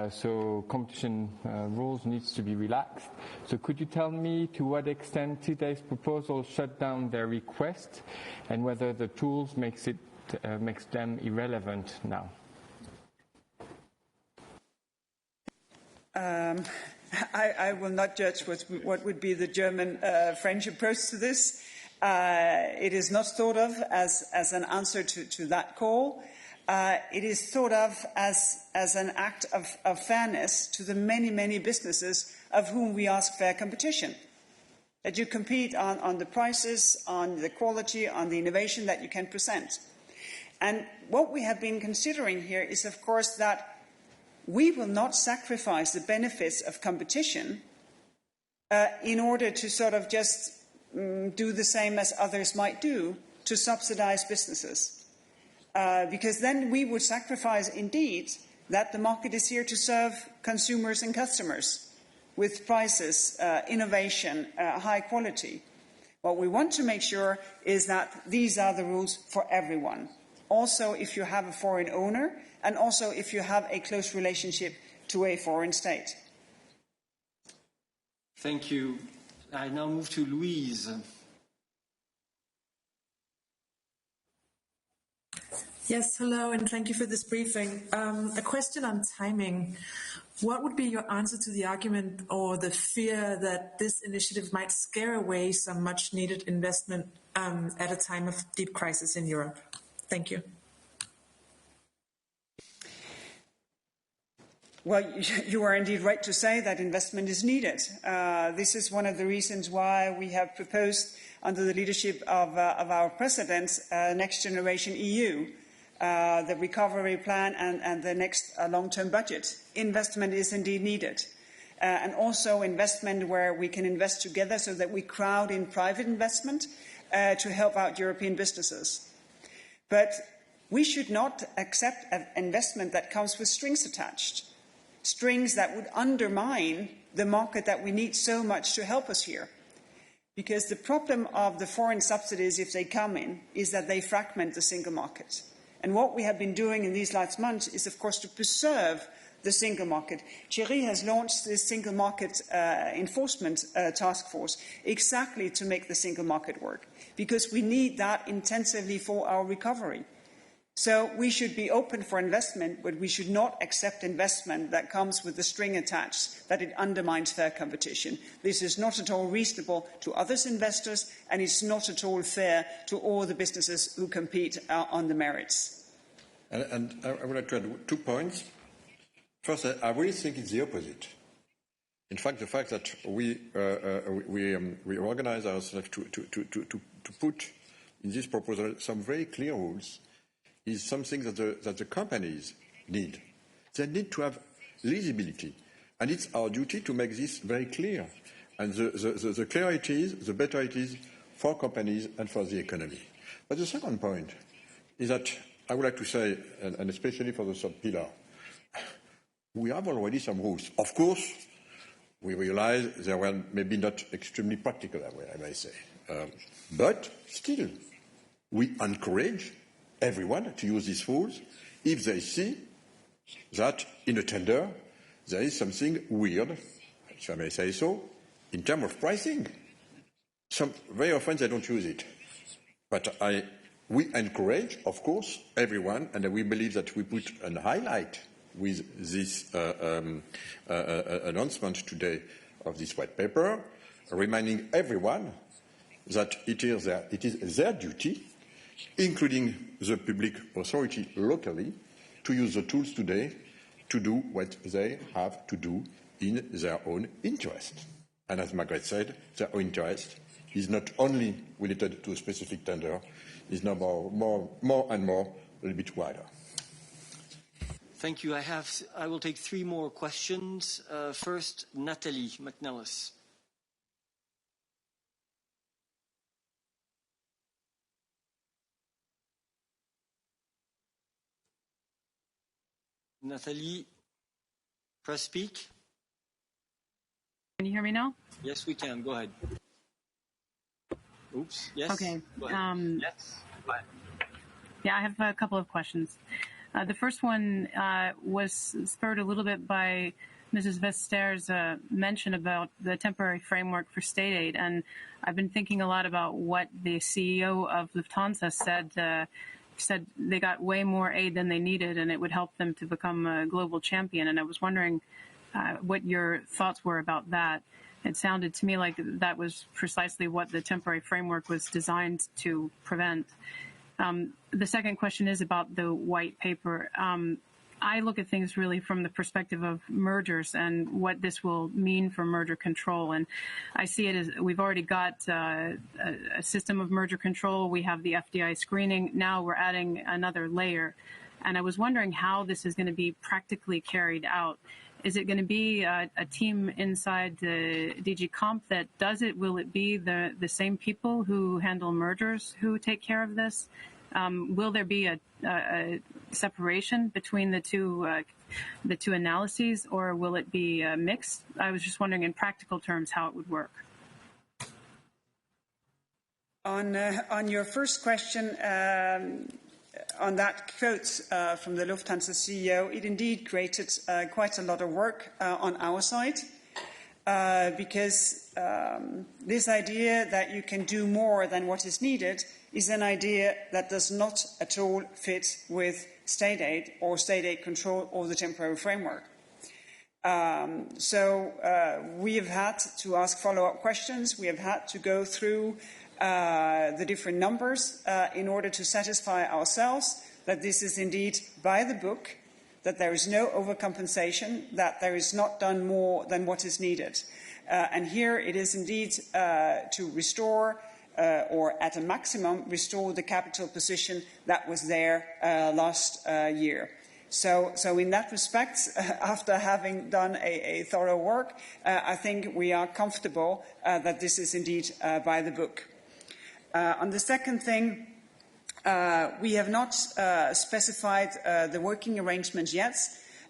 Speaker 12: so competition rules needs to be relaxed. So could you tell me to what extent today's proposal shut down their request and whether the tools makes them irrelevant now?
Speaker 2: I will not judge what would be the German-French approach to this. It is not thought of as an answer to that call. It is thought of as an act of fairness to the many, many businesses of whom we ask fair competition. That you compete on the prices, on the quality, on the innovation that you can present. And what we have been considering here is, of course, that we will not sacrifice the benefits of competition in order to sort of just do the same as others might do to subsidize businesses. Because then we would sacrifice, indeed, that the market is here to serve consumers and customers with prices, innovation, high quality. What we want to make sure is that these are the rules for everyone. Also, if you have a foreign owner, and also if you have a close relationship to a foreign state.
Speaker 1: Thank you. I now move to Louise.
Speaker 13: Yes, hello, and thank you for this briefing. A question on timing. What would be your answer to the argument or the fear that this initiative might scare away some much-needed investment at a time of deep crisis in Europe? Thank you.
Speaker 2: Well, you are indeed right to say that investment is needed. This is one of the reasons why we have proposed, under the leadership of our President, Next Generation EU, the recovery plan and the next long-term budget. Investment is indeed needed. and also investment where we can invest together so that we crowd in private investment to help out European businesses. But we should not accept an investment that comes with strings attached, strings that would undermine the market that we need so much to help us here. Because the problem of the foreign subsidies, if they come in, is that they fragment the single market. And what we have been doing in these last months is, of course, to preserve the single market. Thierry has launched this single market enforcement task force exactly to make the single market work, because we need that intensively for our recovery. So we should be open for investment, but we should not accept investment that comes with the string attached, that it undermines fair competition. This is not at all reasonable to other investors, and it's not at all fair to all the businesses who compete on the merits.
Speaker 3: And I would like to add 2 points. First, I really think it's the opposite. In fact, the fact that we organize ourselves to put in this proposal some very clear rules is something that the companies need. They need to have legibility, and it's our duty to make this very clear. And the clearer it is, the better it is for companies and for the economy. But the second point is that I would like to say, and especially for the third pillar, we have already some rules. Of course, we realize they were maybe not extremely practical, I may say. But still, we encourage everyone to use these rules if they see that in a tender there is something weird, if I may say so, in terms of pricing. Very often they don't use it. But we encourage, of course, everyone, and we believe that we put a highlight with this announcement today of this white paper, reminding everyone that it is their duty, including the public authority locally, to use the tools today to do what they have to do in their own interest. And as Margrethe said, their own interest is not only related to a specific tender, is now more and more a little bit wider.
Speaker 1: Thank you. I will take 3 more questions. First, Nathalie McNellis. Nathalie, press speak.
Speaker 14: Can you hear me now?
Speaker 1: Yes, we can. Go ahead. Oops. Yes.
Speaker 14: Okay.
Speaker 1: Yes. Go ahead.
Speaker 14: Yeah, I have a couple of questions. The first one was spurred a little bit by Mrs. Vestager's mention about the temporary framework for state aid, and I've been thinking a lot about what the CEO of Lufthansa said they got way more aid than they needed, and it would help them to become a global champion. And I was wondering what your thoughts were about that. It sounded to me like that was precisely what the temporary framework was designed to prevent. The second question is about the white paper. I look at things really from the perspective of mergers and what this will mean for merger control. And I see it as we've already got a system of merger control. We have the FDI screening. Now we're adding another layer. And I was wondering how this is going to be practically carried out. Is it going to be a team inside the DG Comp that does it? Will it be the same people who handle mergers who take care of this? Will there be a separation between the two analyses, or will it be mixed? I was just wondering, in practical terms, how it would work.
Speaker 2: On your first question, on that quote from the Lufthansa CEO, it indeed created quite a lot of work on our side, because this idea that you can do more than what is needed is an idea that does not at all fit with state aid or state aid control or the temporary framework. So we have had to ask follow-up questions. We have had to go through the different numbers in order to satisfy ourselves that this is indeed by the book, that there is no overcompensation, that there is not done more than what is needed. And here it is indeed to restore or at a maximum restore the capital position that was there last year. So in that respect, after having done a thorough work, I think we are comfortable that this is indeed by the book. On the second thing, we have not specified the working arrangements yet.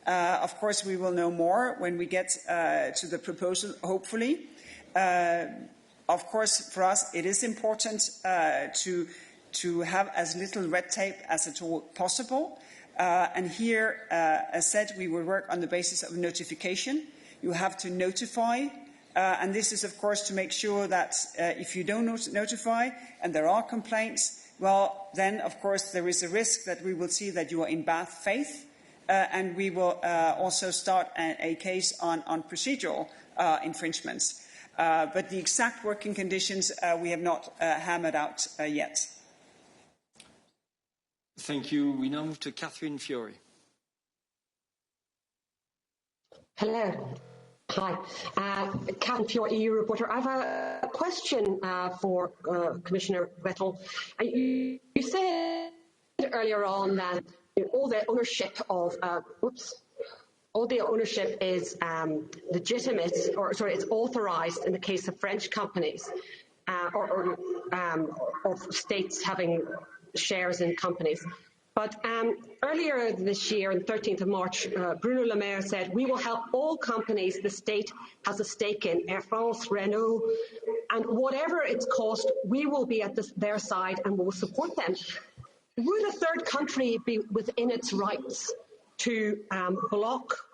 Speaker 2: Of course, we will know more when we get to the proposal, hopefully. Of course, for us, it is important to have as little red tape as at all possible. And here, as said, we will work on the basis of notification. You have to notify. And this is, of course, to make sure that if you don't notify and there are complaints, well, then, of course, there is a risk that we will see that you are in bad faith. And we will also start a case on procedural infringements. But the exact working conditions we have not hammered out yet.
Speaker 1: Thank you. We now move to Catherine Fiore.
Speaker 15: Hello. Hi. Catherine Fiore, EU reporter. I have a question for Commissioner Breton. You said earlier on that all the ownership of all the ownership is legitimate, or sorry, it's authorised in the case of French companies or states having shares in companies. But earlier this year, on the 13th of March, Bruno Le Maire said, we will help all companies the state has a stake in, Air France, Renault, and whatever it's cost, we will be at their side and will support them. Would a third country be within its rights to block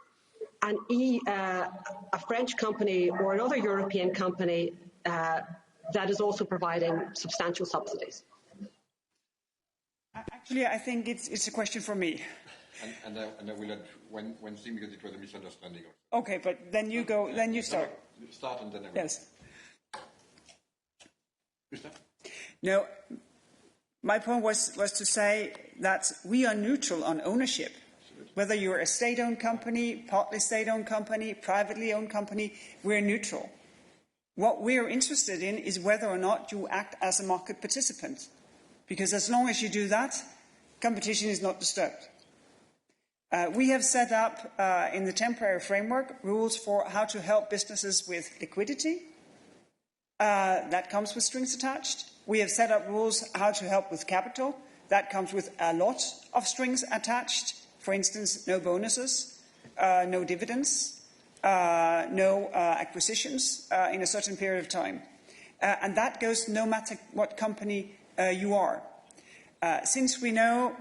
Speaker 15: a French company or another European company that is also providing substantial subsidies?
Speaker 2: Actually, I think it's a question for me.
Speaker 3: And I will add one thing, because it was a misunderstanding.
Speaker 2: Okay, but then you go. Then you start.
Speaker 3: No, you start and then I will.
Speaker 2: Yes.
Speaker 3: You start?
Speaker 2: No. My point was to say that we are neutral on ownership. Whether you're a state-owned company, partly state-owned company, privately owned company, we're neutral. What we're interested in is whether or not you act as a market participant. Because as long as you do that, competition is not disturbed. We have set up in the temporary framework rules for how to help businesses with liquidity. That comes with strings attached. We have set up rules how to help with capital. That comes with a lot of strings attached. For instance, no bonuses, no dividends, no acquisitions in a certain period of time. And that goes no matter what company you are. Since we know,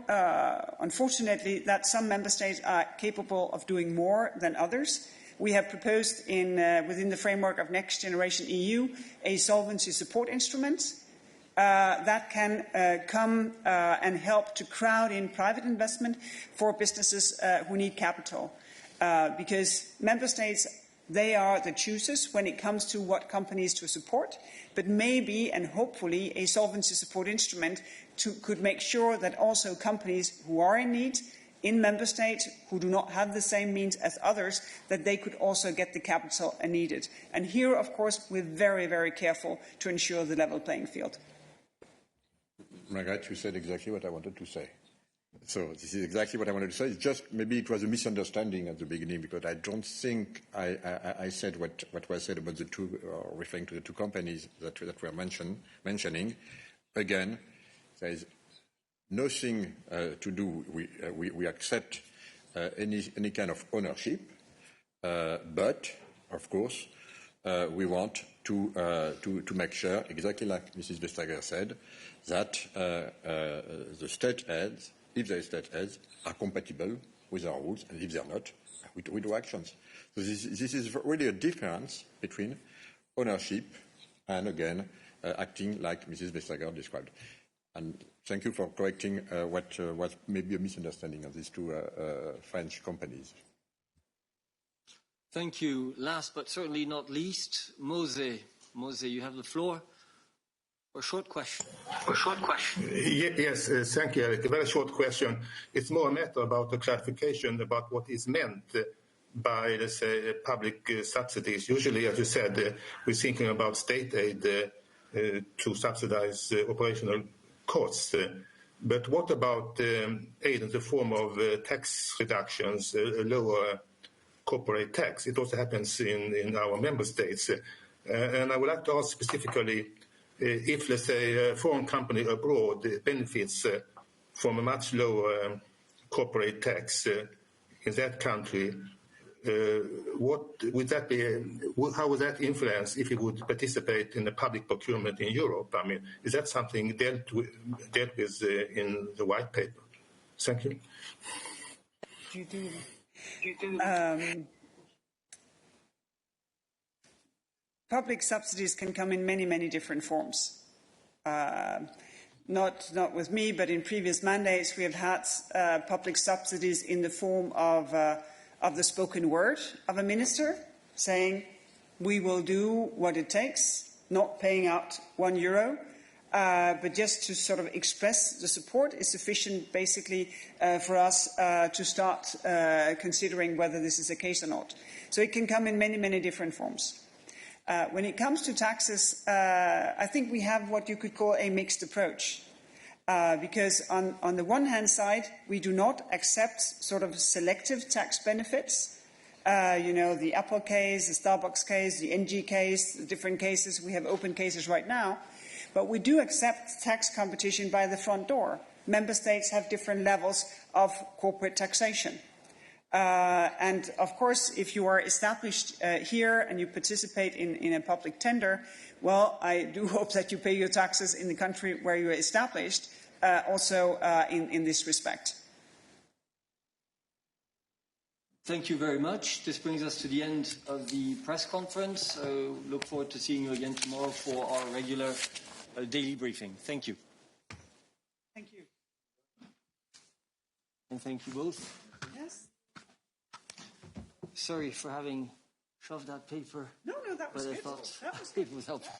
Speaker 2: unfortunately, that some member states are capable of doing more than others, we have proposed within the framework of Next Generation EU a solvency support instrument that can come and help to crowd in private investment for businesses who need capital. Because member states, they are the choosers when it comes to what companies to support, but maybe and hopefully a solvency support instrument could make sure that also companies who are in need in member states who do not have the same means as others, that they could also get the capital needed. And here, of course, we're very, very careful to ensure the level playing field.
Speaker 3: Margrethe, you said exactly what I wanted to say. So this is exactly what I wanted to say. It's just maybe it was a misunderstanding at the beginning, because I don't think I said what was said about the two, referring to the two companies that were mentioning. Again, there is nothing to do. We accept any kind of ownership, but of course we want to make sure, exactly like Mrs. Vestager said, that the state heads, if the state heads, are compatible with our rules, and if they are not, we do actions. So this is really a difference between ownership and, again, acting like Mrs. Vestager described. And thank you for correcting what was maybe a misunderstanding of these two French companies.
Speaker 1: Thank you. Last but certainly not least, Mose. Mose, you have the floor. For a short question.
Speaker 16: Yes, thank you, Eric. A very short question. It's more a matter about the clarification about what is meant by, let's say, public subsidies. Usually, as you said, we're thinking about state aid to subsidize operational costs. But what about aid in the form of tax reductions, lower corporate tax? It also happens in our member states. And I would like to ask specifically if, let's say, a foreign company abroad benefits from a much lower corporate tax in that country, what would that be? How would that influence if it would participate in the public procurement in Europe? I mean, is that something dealt with in the white paper? Thank you.
Speaker 2: Public subsidies can come in many, many different forms. Not with me, but in previous mandates, we have had public subsidies in the form of the spoken word of a minister saying, we will do what it takes, not paying out €1, but just to sort of express the support is sufficient, basically, for us to start considering whether this is the case or not. So it can come in many, many different forms. When it comes to taxes, I think we have what you could call a mixed approach. Because on the one hand side, we do not accept sort of selective tax benefits. The Apple case, the Starbucks case, the NG case, the different cases. We have open cases right now. But we do accept tax competition by the front door. Member states have different levels of corporate taxation. And of course, if you are established here and you participate in a public tender, well, I do hope that you pay your taxes in the country where you are established, also in this respect.
Speaker 1: Thank you very much. This brings us to the end of the press conference. So look forward to seeing you again tomorrow for our regular daily briefing. Thank you.
Speaker 2: Thank you.
Speaker 1: And thank you both.
Speaker 2: Yes.
Speaker 1: Sorry for having shoved that paper.
Speaker 2: No, that was good.
Speaker 1: I thought
Speaker 2: That was
Speaker 1: it was helpful.